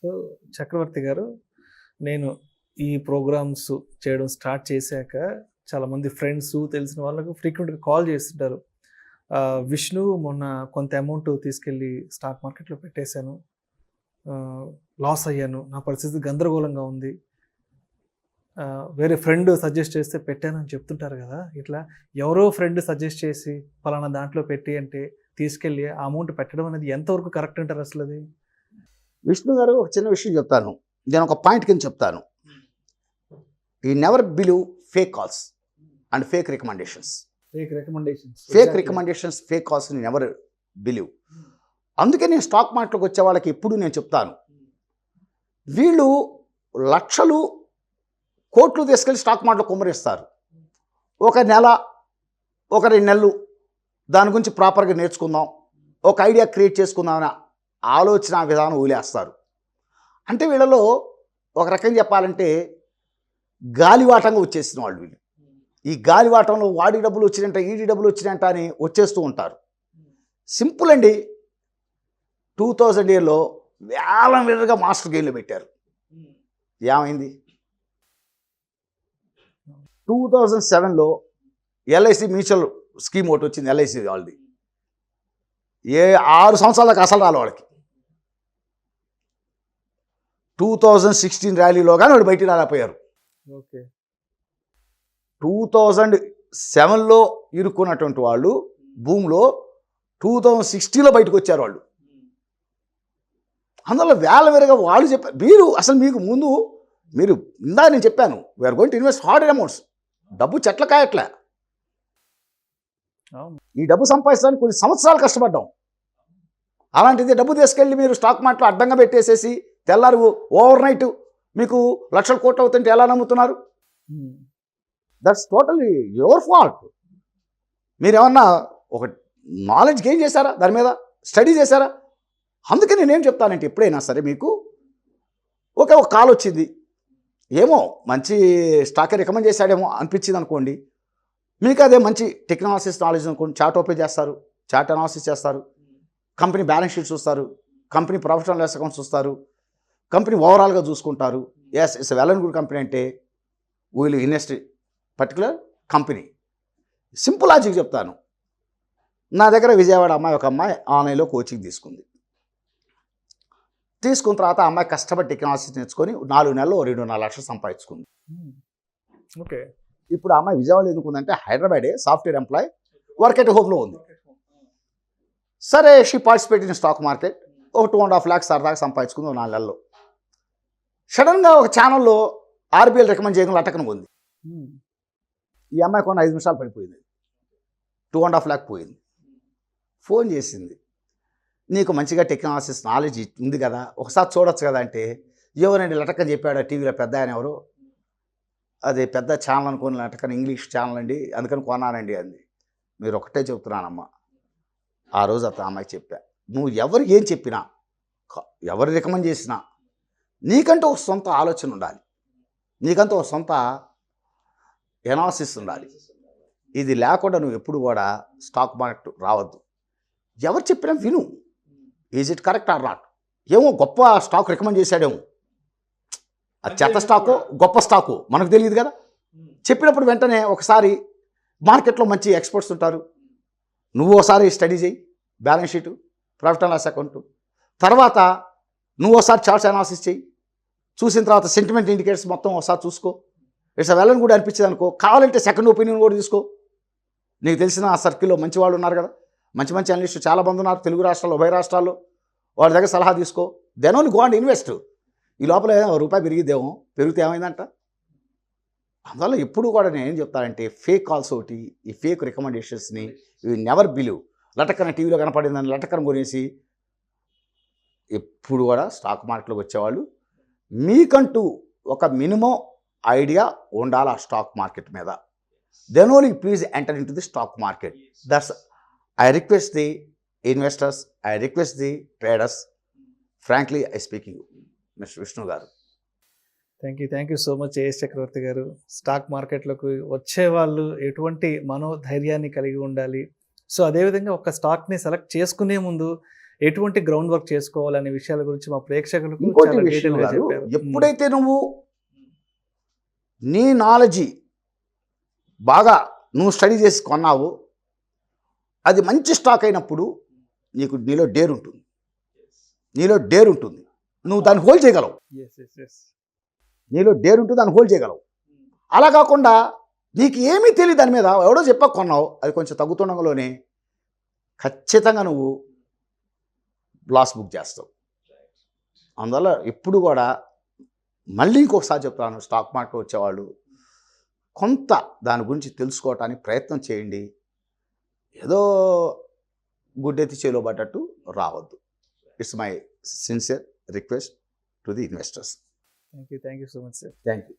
So చక్రవర్తి గారు, నేను ఈ ప్రోగ్రామ్స్ చేయడం స్టార్ట్ చేశాక చాలామంది ఫ్రెండ్స్ తెలిసిన వాళ్ళకు ఫ్రీక్వెంట్గా కాల్ చేస్తుంటారు. విష్ణు మొన్న కొంత అమౌంట్ తీసుకెళ్ళి స్టాక్ మార్కెట్లో పెట్టేశాను, లాస్ అయ్యాను, నా పరిస్థితి గందరగోళంగా ఉంది, వేరే ఫ్రెండ్ సజెస్ట్ చేస్తే పెట్టానని చెప్తుంటారు కదా. ఇట్లా ఎవరో ఫ్రెండ్ సజెస్ట్ చేసి పలానా దాంట్లో పెట్టి అంటే తీసుకెళ్ళి ఆ అమౌంట్ పెట్టడం అనేది ఎంతవరకు కరెక్ట్ అంటారు అసలు? అది విష్ణు గారు, ఒక చిన్న విషయం చెప్తాను, నేను ఒక పాయింట్ కింద చెప్తాను. ఈ never believe fake calls and fake recommendations. Fake calls never believe. అందుకే నేను స్టాక్ మార్కెట్లోకి వచ్చే వాళ్ళకి ఎప్పుడు నేను చెప్తాను, వీళ్ళు లక్షలు కోట్లు తీసుకెళ్ళి స్టాక్ మార్కెట్లో కుమ్మరిస్తారు. ఒక నెల, ఒక 2 నెలలు దాని గురించి ప్రాపర్గా నేర్చుకుందాం, ఒక ఐడియా క్రియేట్ చేసుకుందామని ఆలోచన విధానం వదిలేస్తారు. అంటే వీళ్ళలో ఒక రకంగా చెప్పాలంటే గాలివాటంగా వచ్చేసిన వాళ్ళు వీళ్ళు. ఈ గాలివాటంలో వాడి డబ్బులు వచ్చినాయంట, ఈడి డబ్బులు వచ్చినాయంట అని వచ్చేస్తూ ఉంటారు. సింపుల్ అండి. 2000 ఇయర్లో వేలగా మాస్టర్ గేమ్లో పెట్టారు. ఏమైంది? 2007లో ఎల్ఐసి మ్యూచువల్ స్కీమ్ ఒకటి వచ్చింది. ఎల్ఐసి వాళ్ళది 6 సంవత్సరాల దాకా అసలు రాలి వాళ్ళకి. 2016 ర్యాలీలో కానీ వాళ్ళు బయటికి రాలేకపోయారు. ఓకే. 2007లో ఇరుక్కున్నటువంటి వాళ్ళు భూమిలో 2016లో బయటకు వచ్చారు వాళ్ళు. అందులో వేలగా వాళ్ళు చెప్పారు. మీరు అసలు మీకు ముందు మీరు ఇందా నేను చెప్పాను, we are going to invest hard amounts. డబ్బు చెట్ల కాయట్లే. ఈ డబ్బు సంపాదించడానికి కొన్ని సంవత్సరాలు కష్టపడ్డాం. అలాంటిది డబ్బు తీసుకెళ్ళి మీరు స్టాక్ మార్కెట్లో అడ్డంగా పెట్టేసేసి తెల్లారు ఓవర్ నైట్ మీకు లక్షల కోట్లు అవుతుంటే ఎలా నమ్ముతున్నారు? That's totally your fault. మీరు ఏమన్నా ఒక నాలెడ్జ్ గెయిన్ చేశారా? దాని మీద స్టడీ చేశారా? అందుకే నేనేం చెప్తానంటే, ఎప్పుడైనా సరే మీకు ఒక కాల్ వచ్చింది, ఏమో మంచి స్టాకే రికమెండ్ చేశాడేమో అనిపించింది అనుకోండి, మీకు అదే మంచి టెక్నాలజీస్ నాలెడ్జ్ అనుకోండి, చార్ట్ ఓపెన్ చేస్తారు, చార్ట్ అనాలిసిస్ చేస్తారు, కంపెనీ బ్యాలెన్స్ షీట్ చూస్తారు, company profit and loss account చూస్తారు, కంపెనీ ఓవరాల్గా చూసుకుంటారు. Yes, it's well and good company అంటే వీళ్ళు invest particular company. Simple logic చెప్తాను. నా దగ్గర విజయవాడ అమ్మాయి, ఒక అమ్మాయి ఆన్లైన్లో కోచింగ్ తీసుకున్న తర్వాత అమ్మాయి కష్టపడి టెక్నాలజీస్ నేర్చుకొని 4 నెలల్లో 2.5 లక్షలు సంపాదించుకుంది. ఓకే. ఇప్పుడు ఆ అమ్మాయి విజయవాడలో ఎందుకుందంటే హైదరాబాదే సాఫ్ట్వేర్ ఎంప్లాయ్, వర్క్ ఎట్ హోమ్లో ఉంది. సరే, she participate in stock market. ఒక 2.5 lakhs సరదాగా సంపాదించుకుంది 4 నెలల్లో. సడన్గా ఒక ఛానల్లో ఆర్బిఎల్ రికమెండ్ చేయకుండా అటకన ఉంది. ఈ అమ్మాయి కొన్ని 5 నిమిషాలు పడిపోయింది, 2.5 lakh పోయింది. ఫోన్ చేసింది, నీకు మంచిగా టెక్నాలజీస్ నాలెడ్జ్ ఉంది కదా, ఒకసారి చూడొచ్చు కదా అంటే, ఎవరండి లటకని చెప్పాడు టీవీలో పెద్ద ఆయన ఎవరు, అది పెద్ద ఛానల్ అనుకోని లటకని ఇంగ్లీష్ ఛానల్ అండి, అందుకని కొన్నానండి అంది. మీరు ఒకటే చెప్తున్నానమ్మా, ఆ రోజు అతను అమ్మాయికి చెప్పా, నువ్వు ఎవరు ఏం చెప్పినా, ఎవరు రికమెండ్ చేసినా నీకంటూ ఒక సొంత ఆలోచన ఉండాలి, నీకంటూ ఒక సొంత ఎనాలిసిస్ ఉండాలి. ఇది లేకుండా నువ్వు ఎప్పుడు కూడా స్టాక్ మార్కెట్ రావద్దు. ఎవరు చెప్పినా విను, is it correct or not. ఏమో గొప్ప స్టాక్ రికమెండ్ చేశాడేమో, అది చెత్త స్టాకు గొప్ప స్టాకు మనకు తెలియదు కదా. చెప్పినప్పుడు వెంటనే ఒకసారి మార్కెట్లో మంచి ఎక్స్పర్ట్స్ ఉంటారు, నువ్వు ఒకసారి స్టడీ చేయి, balance sheet, profit and loss account, తర్వాత నువ్వు ఒకసారి చార్ట్స్ అనాలిసిస్ చేయి, చూసిన తర్వాత సెంటిమెంట్ ఇండికేటర్స్ మొత్తం ఒకసారి చూసుకో, ఇట్స్ వెళ్ళని కూడా అనిపించింది అనుకో, కావాలంటే సెకండ్ ఒపీనియన్ కూడా తీసుకో. నీకు తెలిసిన ఆ సర్కిల్లో మంచి వాళ్ళు ఉన్నారు కదా, మంచి మంచి అనలిస్టులు చాలామంది ఉన్నారు తెలుగు రాష్ట్రాల్లో, ఉభయ రాష్ట్రాల్లో, వాళ్ళ దగ్గర సలహా తీసుకో. Then only go and invest. ఈ లోపల రూపాయి పెరిగిద్దేమో, పెరిగితే ఏమైందంట. అందువల్ల ఎప్పుడు కూడా నేను ఏం చెప్తానంటే, ఫేక్ కాల్స్ ఒకటి, ఈ ఫేక్ రికమెండేషన్స్ని ఇవి నెవర్ బిలీవ్. లటకన టీవీలో కనపడిందని లటకన కొనేసి ఎప్పుడు కూడా స్టాక్ మార్కెట్లోకి వచ్చేవాళ్ళు మీకంటూ ఒక మినిమం ఐడియా ఉండాలి ఆ స్టాక్ మార్కెట్ మీద. Then only please enter into the stock market. That's I request the investors, I request the traders, frankly I speaking mister Vishnu garu. Thank you so much A S Chakravarthi garu. Stock మార్కెట్లోకి వచ్చేవాళ్ళు ఎటువంటి మనోధైర్యాన్ని కలిగి ఉండాలి. So అదేవిధంగా ఒక స్టాక్ని select చేసుకునే ముందు ఎటువంటి గ్రౌండ్ వర్క్ చేసుకోవాలనే విషయాల గురించి మా ప్రేక్షకులకు ఇంకోటి చాలా విషయం డీటెయిల్గా గారు, చెప్పారు. ఎప్పుడైతే నువ్వు నీ నాలెడ్జి బాగా నువ్వు స్టడీ చేసి కొన్నావు, అది మంచి స్టాక్ అయినప్పుడు నీలో డేర్ ఉంటుంది, నువ్వు దాన్ని హోల్డ్ చేయగలవు. నీలో డేర్ ఉంటుంది, దాన్ని హోల్డ్ చేయగలవు. అలా కాకుండా నీకు ఏమీ తెలియదు దాని మీద, ఎవడో చెప్పక కొన్నావు, అది కొంచెం తగ్గుతుండగానే ఖచ్చితంగా నువ్వు లాస్ బుక్ చేస్తావు. అందువల్ల ఎప్పుడు కూడా మళ్ళీ ఇంకొకసారి చెప్తాను, స్టాక్ మార్కెట్ వచ్చేవాళ్ళు కొంత దాని గురించి తెలుసుకోవటానికి ప్రయత్నం చేయండి. ఏదో గుడ్డెత్తి చేలో పడ్డట్టు రావద్దు. It's my sincere request to the investors. Thank you so much sir. Thank you.